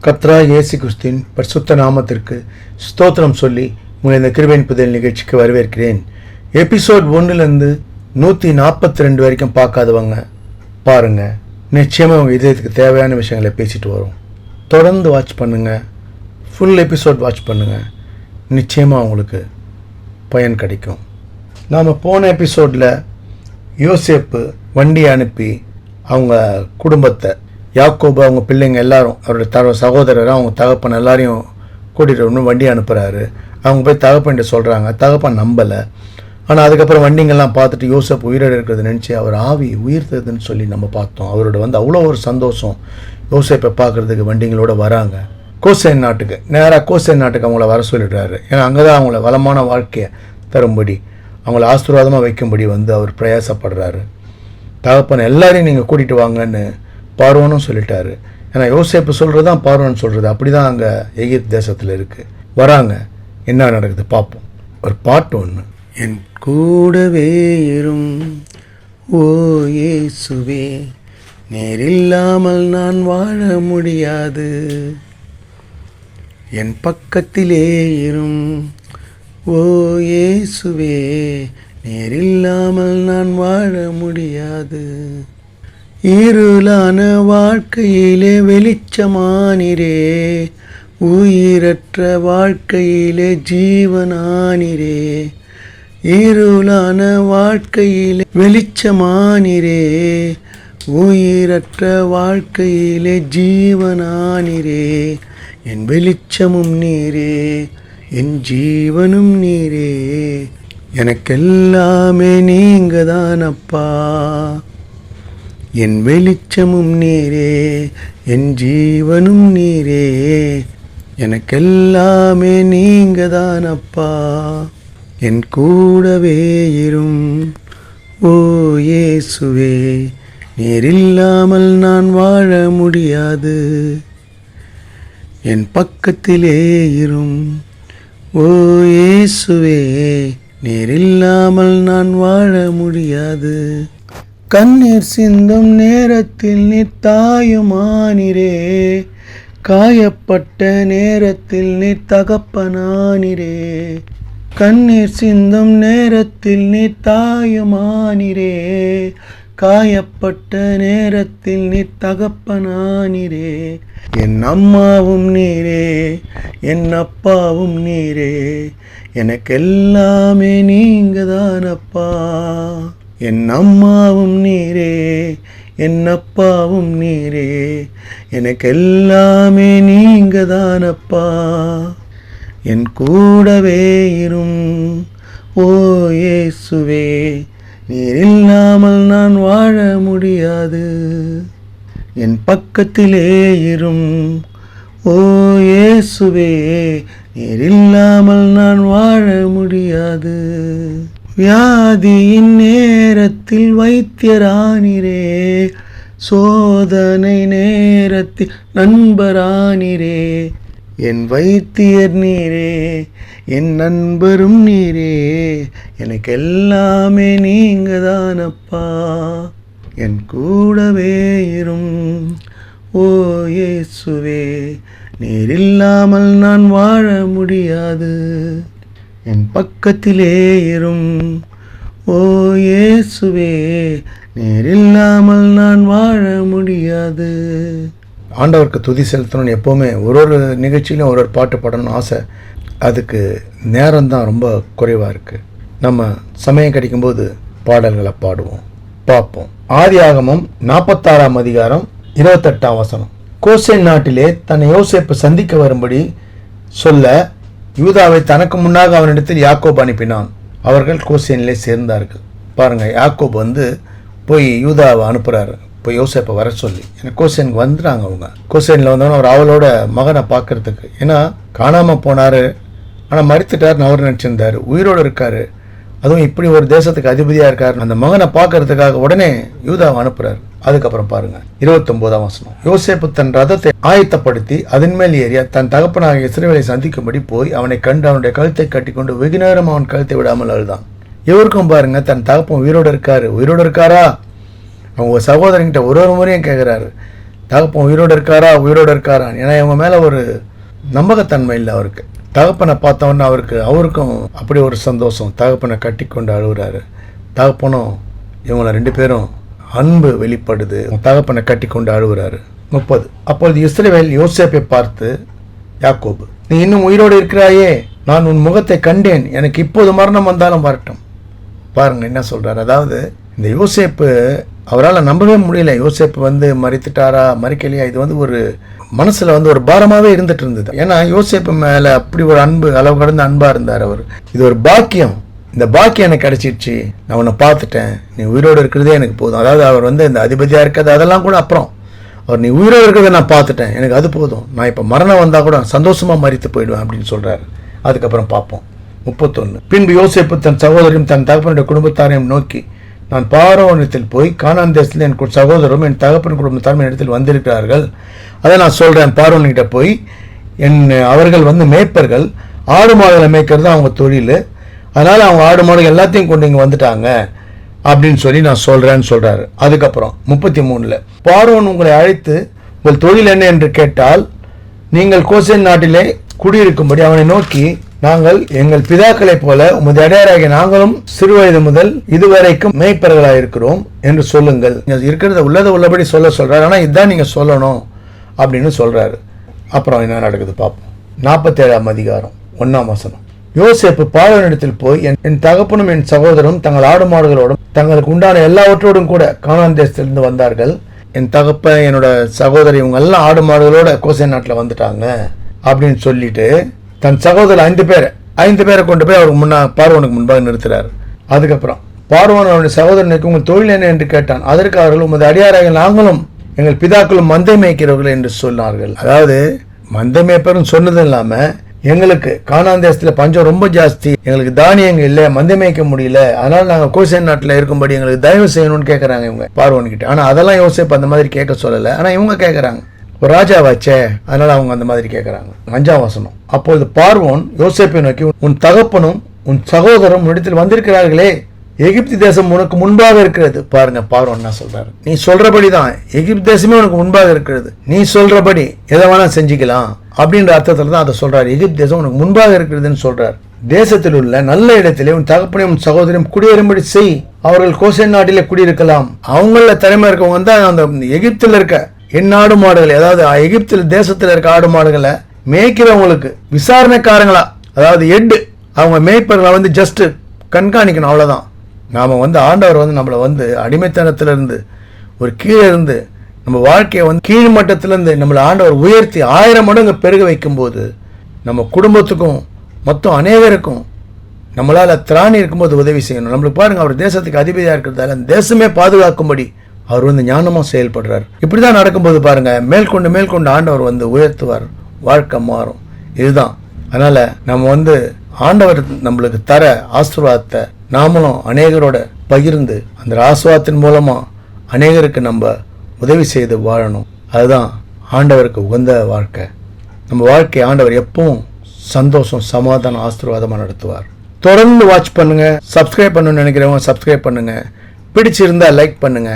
கர்த்தராகிய இயேசு கிறிஸ்துவின் பரிசுத்த நாமத்திற்கு ஸ்தோத்திரம் சொல்லி உங்களை இந்த கிருபையின் புதையல் நிகழ்ச்சிக்கு வரவேற்கிறேன். எபிசோட் 1லேருந்து 142 வரைக்கும் பார்க்காதவங்க பாருங்கள். நிச்சயமாக உங்கள் இதயத்துக்கு தேவையான விஷயங்களை பேசிட்டு வரும். தொடர்ந்து வாட்ச் பண்ணுங்கள், ஃபுல் எபிசோட் வாட்ச் பண்ணுங்கள். நிச்சயமாக உங்களுக்கு பயன் கிடைக்கும். நாம் போன எபிசோடில் யோசேப்பு வண்டி அனுப்பி அவங்க குடும்பத்தை, யாக்கோபு, அவங்க பிள்ளைங்க எல்லாரும், அவருடைய சகோதரர், அவங்க தகப்பன் எல்லாரையும் கூட்டிகிட்டு வரணும் வண்டி அனுப்புகிறாரு. அவங்க போய் தகப்பன்ட்டு சொல்கிறாங்க. தகப்பன் நம்பலை. ஆனால் அதுக்கப்புறம் வண்டிங்கெல்லாம் பார்த்துட்டு யோசேப்பு உயிரோடு இருக்கிறது நினச்சி அவர் ஆவி உயிர்த்ததுன்னு சொல்லி நம்ம பார்த்தோம். அவரோட அவ்வளோ ஒரு சந்தோஷம். யோசேப்பை பார்க்குறதுக்கு வண்டிங்களோட வராங்க. கோசேன் நாட்டுக்கு, நேராக கோசேன் நாட்டுக்கு அவங்கள வர சொல்லிடுறாரு. ஏன்னா அங்கே தான் அவங்கள வளமான வாழ்க்கையை தரும்படி, அவங்கள ஆசீர்வாதமாக வைக்கும்படி அவர் பிரயாசப்படுறாரு. தகப்பன் எல்லாரையும் நீங்கள் கூட்டிகிட்டு வாங்கன்னு பார்வோனும் சொல்லிட்டாரு. ஏன்னா யோசேப்பு சொல்கிறது தான் பார்வோன்னு சொல்கிறது. அப்படி தான் அங்கே எகிப்து தேசத்தில் இருக்குது. வராங்க, என்ன நடக்குது பார்ப்போம். ஒரு பாட்டு ஒன்று. என் கூடவே இரும் ஓ இயேசுவே, நேரில்லாமல் நான் வாழ முடியாது. என் பக்கத்திலே இரும் ஓ இயேசுவே, நேரில்லாமல் நான் வாழ முடியாது. இருளான வாழ்க்கையிலே வெளிச்சமானிரே, உயிரற்ற வாழ்க்கையிலே ஜீவனானிரே. இருளான வாழ்க்கையிலே வெளிச்சமானிரே, உயிரற்ற வாழ்க்கையிலே ஜீவனானிரே. என் வெளிச்சமும் நீரே, என் ஜீவனும் நீரே, எனக்கெல்லாமே நீங்க தானப்பா. என் வெளிச்சமும் நீரே, என் ஜீவனும் நீரே, எனக்கெல்லாமே நீங்க தானப்பா. என் கூடவே இரும் ஓ இயேசுவே, நேரில்லாமல் நான் வாழ முடியாது. என் பக்கத்திலே இரும் ஓ இயேசுவே, நேரில்லாமல் நான் வாழ முடியாது. கண்ணீர் சிந்தும் நேரத்தில் நீர் தாயுமானிரே, காயப்பட்ட நேரத்தில் நீர் தகப்பனானிரே. கண்ணீர் சிந்தும் நேரத்தில் நீர் தாயுமானிரே, காயப்பட்ட நேரத்தில் நீர் தகப்பனானிரே. என் அம்மாவும் நீரே, என் அப்பாவும் நீரே, எனக்கெல்லாமே நீங்க தானப்பா. என் அம்மாவும் நீரே, என் அப்பாவும் நீரே, எனக்கெல்லாமே நீங்க தானப்பா. என் கூடவே இரும் ஓ இயேசுவே, நீர் இல்லாமல் நான் வாழ முடியாது. என் பக்கத்திலே இரும் ஓ இயேசுவே, நீர் இல்லாமல் நான் வாழ முடியாது. வியாதியின் நேரத்தில் வைத்தியரானிரே, சோதனை நேரத்தில் நண்பரானிரே. என் வைத்தியர் நீரே, என் நண்பரும் நீரே, எனக்கெல்லாமே நீங்க தானப்பா. என் கூடவே இரும் ஓ இயேசுவே, நீர் இல்லாமல் நான் வாழ முடியாது. என் பக்கத்திலே இரும் ஓ இயேசுவே, நேரில்லாமல் நான் வாழ முடியாது. ஆண்டவருக்கு துதி செலுத்தணும்னு எப்போவுமே ஒரு நிகழ்ச்சியிலும் ஒரு பாட்டு பாடணும்னு ஆசை. அதுக்கு நேரம்தான் ரொம்ப குறைவாக இருக்குது. நம்ம சமயம் கிடைக்கும்போது பாடல்களை பாடுவோம், பார்ப்போம். ஆதியாகமம் 46ஆம் அதிகாரம் 28ஆம் வசனம். கோசேன் நாட்டிலே தன்னை யோசேப்பு சந்திக்க வரும்படி சொல்ல யூதாவை தனக்கு முன்னாக அவனிடத்தில் யாக்கோபு அனுப்பினான். அவர்கள் கோசேனிலே சேர்ந்தார்கள். பாருங்கள், யாக்கோபு போய் யூதாவை அனுப்புகிறாரு, போய் யோசேப்பை வர சொல்லி. ஏன்னா கோசேனுக்கு வந்துடுறாங்க. அவங்க கோசேனில் வந்தவொன்னே அவர் அவளோட மகனை பார்க்கறதுக்கு. ஏன்னா காணாமல் போனார், ஆனால் மறித்துட்டார்னு அவர் நினச்சிருந்தார். உயிரோடு இருக்கார், அதுவும் இப்படி ஒரு தேசத்துக்கு அதிபதியாக இருக்கார். அந்த மகனை பார்க்கறதுக்காக உடனே யூதாவை அனுப்புகிறார். அதுக்கப்புறம் பாருங்க 29ஆம் வசனம். யோசேப்பு தன் ரதத்தை ஆயத்தப்படுத்தி அதன் மேல் ஏறிய தன் தகப்பனாகிய இஸ்ரவேலை சந்திக்கும்படி போய் அவனை கண்டு அவனுடைய கழுத்தை கட்டி கொண்டு வெகு நேரம் அவன் கழுத்தை விடாமல் அழுதான். இவருக்கும் பாருங்க, தன் தகப்பன் உயிரோடு இருக்காரு. உயிரோடு இருக்காரா? அவங்க சகோதரங்கிட்ட ஒரு முறையும் கேட்குறாரு, தகப்பன் உயிரோடு இருக்காரா. ஏன்னா இவங்க மேலே ஒரு நம்பகத்தன்மை இல்லை அவருக்கு. தகப்பனை பார்த்தவொன்னே அவருக்கும் அப்படி ஒரு சந்தோஷம். தகப்பனை கட்டி கொண்டு அழுகுறாரு. தகப்பனும் இவங்கள 2 பேரும் அன்பு வெளிப்படுது. தகப்பனை கட்டி கொண்டு அழுகுறாரு. 30. அப்பொழுது இஸ்ரவேல் யோசேப்பை பார்த்து, யாக்கோபு, நீ இன்னும் உயிரோடு இருக்கிறாயே, நான் உன் முகத்தை கண்டேன், எனக்கு இப்போது மரணம் வந்தாலும் வரட்டும். பாருங்க என்ன சொல்றாரு. அதாவது இந்த யோசேப்பு அவரால் நம்பவே முடியல. யோசேப்பு மறித்துட்டாரா மறிக்கலையா, இது ஒரு மனசுல ஒரு பாரமாவே இருந்துட்டு இருந்தது. ஏன்னா யோசேப்பு மேல அப்படி ஒரு அன்பு, அளவு கடந்த அன்பா இருந்தார் அவர். இது ஒரு பாக்கியம். இந்த பாக்கியம் எனக்கு கிடைச்சிருச்சு, நான் உன்னை பார்த்துட்டேன், நீ உயிரோடு இருக்கிறதே எனக்கு போதும். அதாவது அவர் இந்த அதிபதியா இருக்கிறது அதெல்லாம் கூட அப்புறம், அவர் நீ உயிரோடு இருக்கிறத நான் பார்த்துட்டேன், எனக்கு அது போதும், நான் இப்போ மரணம் வந்தால் கூட சந்தோஷமாக மறித்து போயிடுவேன் அப்படின்னு சொல்கிறாரு. அதுக்கப்புறம் பார்ப்போம். 31. பின்பு யோசேப்பு தன் சகோதரியும் தன் தகப்பனுடைய குடும்பத்தாரையும் நோக்கி, நான் பார்வோனிடத்தில் போய் கானான் தேசத்தில் என் சகோதரரும் என் தகப்பன் குடும்பத்தாரும் என் இடத்தில் வந்திருக்கிறார்கள், அதை நான் சொல்கிறேன். பார்வோன்கிட்ட போய் அவர்கள் மேய்ப்பர்கள், ஆடு மாடுகளை மேய்க்கிறது அவங்க தொழில், அதனால் அவங்க ஆடு மாடுகள் எல்லாத்தையும் கொண்டு இங்கே வந்துட்டாங்க அப்படின்னு சொல்லி நான் சொல்கிறேன்னு சொல்கிறாரு. அதுக்கப்புறம் 33. பார்வோன் உங்களை அழைத்து உங்கள் தொழில் என்ன என்று கேட்டால், நீங்கள் கோசேன் நாட்டிலே குடியிருக்கும்படி அவனை நோக்கி, நாங்கள் எங்கள் பிதாக்களைப் போல உமது அடையாராகிய நாங்களும் சிறுவயது முதல் இதுவரைக்கும் மேய்ப்பர்களாயிருக்கிறோம் என்று சொல்லுங்கள். இருக்கிறத உள்ளபடி சொல்றாரு. ஆனால் இதுதான் நீங்கள் சொல்லணும் அப்படின்னு சொல்றாரு. அப்புறம் என்ன நடக்குது பார்ப்போம். 47ஆம் அதிகாரம் 1ஆம் வசனம். யோசேப்பு பார்வோனிடத்தில் போய், என் தகப்பனும் என் சகோதரரும் தங்கள் ஆடு மாடுகளோடும் தங்களுக்கு உண்டான எல்லாவற்றோடும் கூட கானான் தேசத்திலிருந்து வந்தார்கள். என் தகப்பன், என்னோட சகோதரி, இவங்க எல்லாம் ஆடு மாடுகளோட கோசேன் நாட்டில் வந்துட்டாங்க அப்படின்னு சொல்லிட்டு தன் சகோதரர் 5 பேரை கொண்டு போய் அவருக்கு பார்வோனுக்கு முன்பாக நிறுத்துறாரு. அதுக்கப்புறம் பார்வோன் அவருடைய சகோதரனுக்கு உங்கள் தொழில் என்ன என்று கேட்டான். அதற்கு அவர்கள், உமது அடியாராக நாங்களும் எங்கள் பிதாக்களும் மந்தை மேய்க்கிறவர்கள் என்று சொன்னார்கள். அதாவது மந்தை மேய்ப்பரும் சொன்னது இல்லாம, எங்களுக்கு கானான் தேசத்தில் பஞ்சம் ரொம்ப ஜாஸ்தி, எங்களுக்கு தானியங்கள் இல்லை, மந்தை மேய்க்க முடியல, அதனால நாங்கள் கோசேன் நாட்டில் இருக்கும்படி எங்களுக்கு தயவு செய்யணும்னு கேட்கறாங்க இவங்க பார்வோன் கிட்ட. ஆனா அதெல்லாம் யோசேப்பு அந்த மாதிரி கேட்க சொல்லலை. ஆனா இவங்க கேட்கறாங்க, ஒரு ராஜாவாச்சே, அதனால அவங்க அந்த மாதிரி கேட்கறாங்க. 5ஆம் வசனம். அப்பொழுது பார்வோன் யோசேப்பை நோக்கி, உன் தகப்பனும் உன் சகோதரரும் உன்னிடத்தில் வந்திருக்கிறார்களே, எகிப்து தேசம் உனக்கு முன்பாக இருக்கிறது. பாருங்க பார்வோன் என்ன சொல்றாரு. நீ சொல்றபடிதான் எகிப்து தேசமே உனக்கு முன்பாக இருக்கிறது, நீ சொல்றபடி எதை வேணா செஞ்சுக்கலாம் அப்படின்ற அர்த்தத்துல தான் அதை சொல்றாரு. எகிப்து தேசம் உனக்கு முன்பாக இருக்கிறதுன்னு சொல்றாரு. தேசத்தில் உள்ள நல்ல இடத்திலே உன் தகப்பனையும் உன் சகோதரியும் குடியேறும்படி செய், அவர்கள் கோசேன் நாட்டிலே குடியிருக்கலாம். அவங்கள திறமை இருக்கவங்க தான் அந்த எகிப்தில் இருக்க என் ஆடு மாடுகளை, அதாவது எகிப்தில் தேசத்தில் இருக்க ஆடு மாடுகளை மேய்க்கிறவங்களுக்கு விசாரணைக்காரங்களா, அதாவது அவங்க மேய்ப்பர்களை ஜஸ்ட் கண்காணிக்கணும், அவ்வளவுதான். நாம ஆண்டவர் நம்மளை அடிமைத்தனத்திலிருந்து ஒரு கீழே இருந்து நம்ம வாழ்க்கையை கீழ் மட்டத்திலிருந்து நம்மளை ஆண்டவர் உயர்த்தி 1000 மடங்கு பெருக வைக்கும் போது நம்ம குடும்பத்துக்கும் மொத்தம் அநேகருக்கும் நம்மளால திராணி இருக்கும்போது உதவி செய்யணும். நம்மளுக்கு பாருங்க, அவர் தேசத்துக்கு அதிபதியா இருக்கிறதால அந்த தேசமே பாதுகாக்கும்படி அவர் ஞானமா செயல்படுறார். இப்படிதான் நடக்கும்போது பாருங்க, மேற்கொண்டு ஆண்டவர் உயர்த்துவார், வாழ்க்கை மாறும். இதுதான். அதனால நம்ம ஆண்டவர் நம்மளுக்கு தர ஆசீர்வாதத்தை நாமளும் அநேகரோட பகிர்ந்து அந்த ஆசீர்வாதத்தின் மூலமா அநேகருக்கு நம்ம உதவி செய்து வாழணும். அதுதான் ஆண்டவருக்கு உகந்த வாழ்க்கை. நம்ம வாழ்க்கை ஆண்டவர் எப்பவும் சந்தோஷம், சமாதானம், ஆசீர்வாதமா நடத்துவார். தொடர்ந்து வாட்ச் பண்ணுங்க. சப்ஸ்கிரைப் பண்ணணும்னு நினைக்கிறவங்க சப்ஸ்கிரைப் பண்ணுங்க. பிடிச்சிருந்தா லைக் பண்ணுங்க,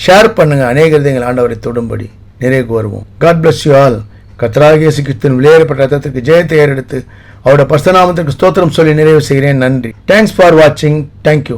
ஷேர் பண்ணுங்க. அநேகர் எங்கள் ஆண்டவரை தொடும்படி நிறைவு வருவோம். God bless you all. கர்த்தராகிய இயேசு கிறிஸ்துவின் விலையேறப்பட்ட ரத்தத்திற்கு ஜெயத்தை ஏறெடுத்து அவருடைய பரிசுத்த நாமத்திற்கு ஸ்தோத்திரம் சொல்லி நிறைவு செய்கிறேன். நன்றி. தேங்க்ஸ் ஃபார் வாட்சிங். தேங்க்யூ.